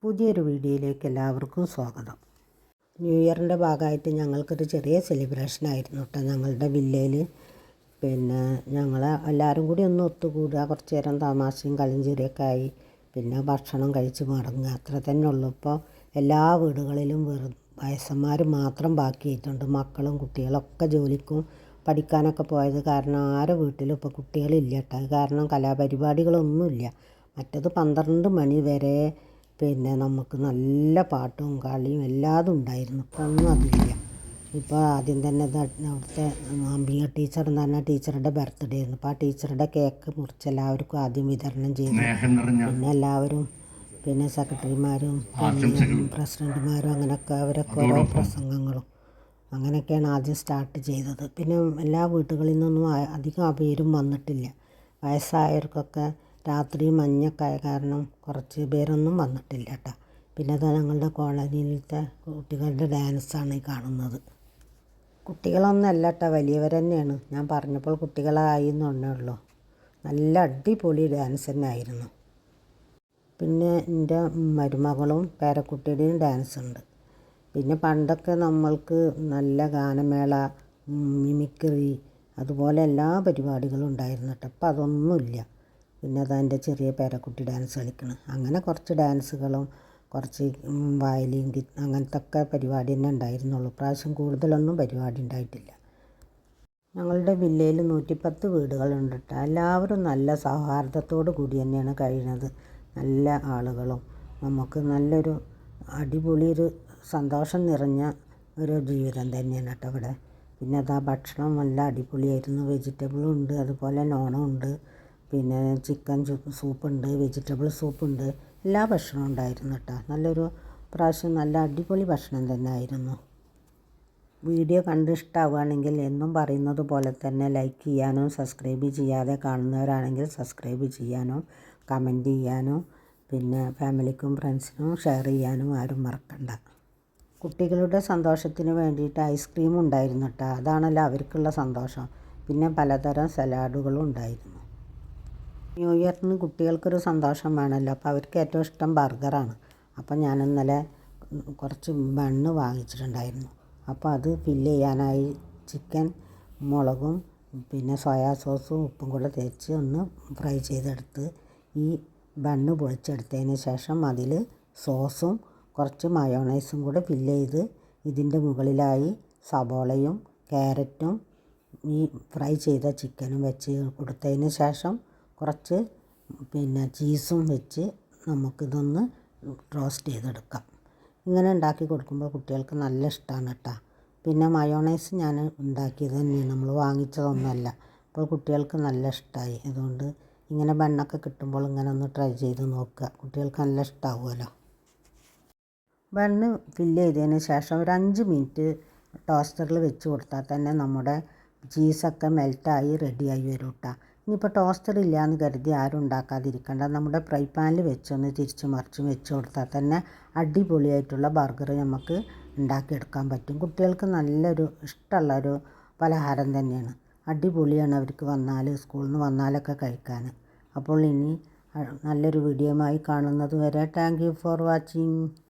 പുതിയൊരു വീഡിയോയിലേക്ക് എല്ലാവർക്കും സ്വാഗതം. ന്യൂ ഇയറിൻ്റെ ഭാഗമായിട്ട് ഞങ്ങൾക്കൊരു ചെറിയ സെലിബ്രേഷൻ ആയിരുന്നു കേട്ടോ ഞങ്ങളുടെ വില്ലയിൽ. പിന്നെ ഞങ്ങൾ എല്ലാവരും കൂടി ഒന്ന് ഒത്തുകൂടുക, കുറച്ച് നേരം തമാശയും കളിഞ്ചിരിയൊക്കെ ആയി പിന്നെ ഭക്ഷണം കഴിച്ച് മടങ്ങുക, അത്ര തന്നെ ഉള്ളൂ. ഇപ്പോൾ എല്ലാ വീടുകളിലും വയസ്സന്മാർ മാത്രം ബാക്കിയായിട്ടുണ്ട്. മക്കളും കുട്ടികളൊക്കെ ജോലിക്കും പഠിക്കാനൊക്കെ പോയത് കാരണം ആരുടെ വീട്ടിലും ഇപ്പോൾ കുട്ടികളില്ല കേട്ടോ. അത് കാരണം കലാപരിപാടികളൊന്നുമില്ല. മറ്റത് 12 മണി വരെ പിന്നെ നമുക്ക് നല്ല പാട്ടും കളിയും എല്ലാതും ഉണ്ടായിരുന്നു. ഇപ്പോൾ ഒന്നും അതില്ല. ഇപ്പോൾ ആദ്യം തന്നെ അവിടുത്തെ അംബിക ടീച്ചർ എന്ന് പറഞ്ഞ ടീച്ചറുടെ ബർത്ത്ഡേ ആയിരുന്നു. അപ്പോൾ ആ ടീച്ചറുടെ കേക്ക് മുറിച്ച് എല്ലാവർക്കും ആദ്യം വിതരണം ചെയ്തു. പിന്നെ എല്ലാവരും പിന്നെ സെക്രട്ടറിമാരും പ്രസിഡന്റുമാരും അങ്ങനെയൊക്കെ അവരൊക്കെ ഓരോ പ്രസംഗങ്ങളും അങ്ങനെയൊക്കെയാണ് ആദ്യം സ്റ്റാർട്ട് ചെയ്തത്. പിന്നെ എല്ലാ വീട്ടുകളിൽ നിന്നൊന്നും അധികം പേരും വന്നിട്ടില്ല. വയസ്സായവർക്കൊക്കെ രാത്രി മഞ്ഞൊക്കെ ആയ കാരണം കുറച്ച് പേരൊന്നും വന്നിട്ടില്ല കേട്ടോ. പിന്നെ അത് ഞങ്ങളുടെ കോളനിയിലത്തെ കുട്ടികളുടെ ഡാൻസാണ് ഈ കാണുന്നത്. കുട്ടികളൊന്നല്ല കേട്ടോ, വലിയവർ തന്നെയാണ്. ഞാൻ പറഞ്ഞപ്പോൾ കുട്ടികളായി എന്നേ ഉള്ളൂ. നല്ല അടിപൊളി ഡാൻസ് തന്നെ ആയിരുന്നു. പിന്നെ എൻ്റെ മരുമകളും പേരക്കുട്ടിയുടെയും ഡാൻസ് ഉണ്ട്. പിന്നെ പണ്ടൊക്കെ നമ്മൾക്ക് നല്ല ഗാനമേള, മിമിക്രി അതുപോലെ എല്ലാ പരിപാടികളും ഉണ്ടായിരുന്നു കേട്ടോ. ഇപ്പം അതൊന്നുമില്ല. പിന്നെ അതെൻ്റെ ചെറിയ പേരക്കുട്ടി ഡാൻസ് കളിക്കണം. അങ്ങനെ കുറച്ച് ഡാൻസുകളും കുറച്ച് വയലിൻ അങ്ങനത്തെ ഒക്കെ പരിപാടി തന്നെ ഉണ്ടായിരുന്നുള്ളൂ. പ്രാവശ്യം കൂടുതലൊന്നും പരിപാടി ഉണ്ടായിട്ടില്ല. ഞങ്ങളുടെ വില്ലയിൽ 110 വീടുകളുണ്ട് കേട്ടോ. എല്ലാവരും നല്ല സൗഹാർദ്ദത്തോടു കൂടി തന്നെയാണ് കഴിയുന്നത്. നല്ല ആളുകളും നമുക്ക് നല്ലൊരു അടിപൊളി ഒരു സന്തോഷം നിറഞ്ഞ ഒരു ജീവിതം തന്നെയാണ് കേട്ടോ ഇവിടെ. പിന്നെ അതാ ഭക്ഷണം നല്ല അടിപൊളിയായിരുന്നു. വെജിറ്റബിളും ഉണ്ട്, അതുപോലെ നോണും ഉണ്ട്, പിന്നെ ചിക്കൻ സൂപ്പുണ്ട്, വെജിറ്റബിൾ സൂപ്പുണ്ട്, എല്ലാ ഭക്ഷണവും ഉണ്ടായിരുന്നു കേട്ടോ. നല്ലൊരു പ്രാവശ്യം നല്ല അടിപൊളി ഭക്ഷണം തന്നെ ആയിരുന്നു. വീഡിയോ കണ്ട് ഇഷ്ടമാവുകയാണെങ്കിൽ എന്നും പറയുന്നത് പോലെ തന്നെ ലൈക്ക് ചെയ്യാനും സബ്സ്ക്രൈബ് ചെയ്യാതെ കാണുന്നവരാണെങ്കിൽ സബ്സ്ക്രൈബ് ചെയ്യാനും കമൻറ്റ് ചെയ്യാനും പിന്നെ ഫാമിലിക്കും ഫ്രണ്ട്സിനും ഷെയർ ചെയ്യാനും ആരും മറക്കണ്ട. കുട്ടികളുടെ സന്തോഷത്തിന് വേണ്ടിയിട്ട് ഐസ്ക്രീം ഉണ്ടായിരുന്നു കേട്ടോ. അതാണല്ലോ അവർക്കുള്ള സന്തോഷം. പിന്നെ പലതരം സലാഡുകളും ഉണ്ടായിരുന്നു. ന്യൂ ഇയറിന് കുട്ടികൾക്കൊരു സന്തോഷം വേണമല്ലോ. അപ്പോൾ അവർക്ക് ഏറ്റവും ഇഷ്ടം ബർഗറാണ്. അപ്പോൾ ഞാൻ ഇന്നലെ കുറച്ച് ബണ്ണ് വാങ്ങിച്ചിട്ടുണ്ടായിരുന്നു. അപ്പോൾ അത് ഫില്ല് ചെയ്യാനായി ചിക്കൻ മുളകും പിന്നെ സോയാ സോസും ഉപ്പും കൂടെ തേച്ച് ഒന്ന് ഫ്രൈ ചെയ്തെടുത്ത് ഈ ബണ്ണ് പൊളിച്ചെടുത്തതിന് ശേഷം അതിൽ സോസും കുറച്ച് മയോണൈസും കൂടെ ഫില്ല് ചെയ്ത് ഇതിൻ്റെ മുകളിലായി സബോളയും ക്യാരറ്റും ഈ ഫ്രൈ ചെയ്ത ചിക്കനും വെച്ച് കൊടുത്തതിന് ശേഷം കുറച്ച് പിന്നെ ചീസും വെച്ച് നമുക്കിതൊന്ന് റോസ്റ്റ് ചെയ്തെടുക്കാം. ഇങ്ങനെ ഉണ്ടാക്കി കൊടുക്കുമ്പോൾ കുട്ടികൾക്ക് നല്ല ഇഷ്ടമാണ് കേട്ടോ. പിന്നെ മയോണൈസ് ഞാൻ ഉണ്ടാക്കിയത് തന്നെയാണ്, നമ്മൾ വാങ്ങിച്ചതൊന്നുമല്ല. അപ്പോൾ കുട്ടികൾക്ക് നല്ല ഇഷ്ടമായി. അതുകൊണ്ട് ഇങ്ങനെ ബണ്ണൊക്കെ കിട്ടുമ്പോൾ ഇങ്ങനെ ഒന്ന് ട്രൈ ചെയ്ത് നോക്കുക, കുട്ടികൾക്ക് നല്ല ഇഷ്ടമാവുമല്ലോ. ബണ്ണ് ഫില്ല് ചെയ്തതിന് ശേഷം ഒരു 5 മിനിറ്റ് ടോസ്റ്ററിൽ വെച്ച് കൊടുത്താൽ തന്നെ നമ്മുടെ ചീസൊക്കെ മെൽറ്റായി റെഡിയായി വരും കേട്ടോ. ഇനിയിപ്പോൾ ടോസ്റ്റർ ഇല്ല എന്ന് കരുതി ആരും ഉണ്ടാക്കാതിരിക്കേണ്ട. നമ്മുടെ ഫ്രൈ പാനിൽ വെച്ചൊന്ന് തിരിച്ചും മറിച്ചും വെച്ച് കൊടുത്താൽ തന്നെ അടിപൊളിയായിട്ടുള്ള ബർഗർ നമുക്ക് ഉണ്ടാക്കിയെടുക്കാൻ പറ്റും. കുട്ടികൾക്ക് നല്ലൊരു ഇഷ്ടമുള്ളൊരു പലഹാരം തന്നെയാണ്. അടിപൊളിയാണ് അവർക്ക് സ്കൂളിൽ നിന്ന് വന്നാലൊക്കെ കഴിക്കാൻ. അപ്പോൾ ഇനി നല്ലൊരു വീഡിയോയുമായി കാണുന്നത് വരെ താങ്ക് യു ഫോർ വാച്ചിങ്.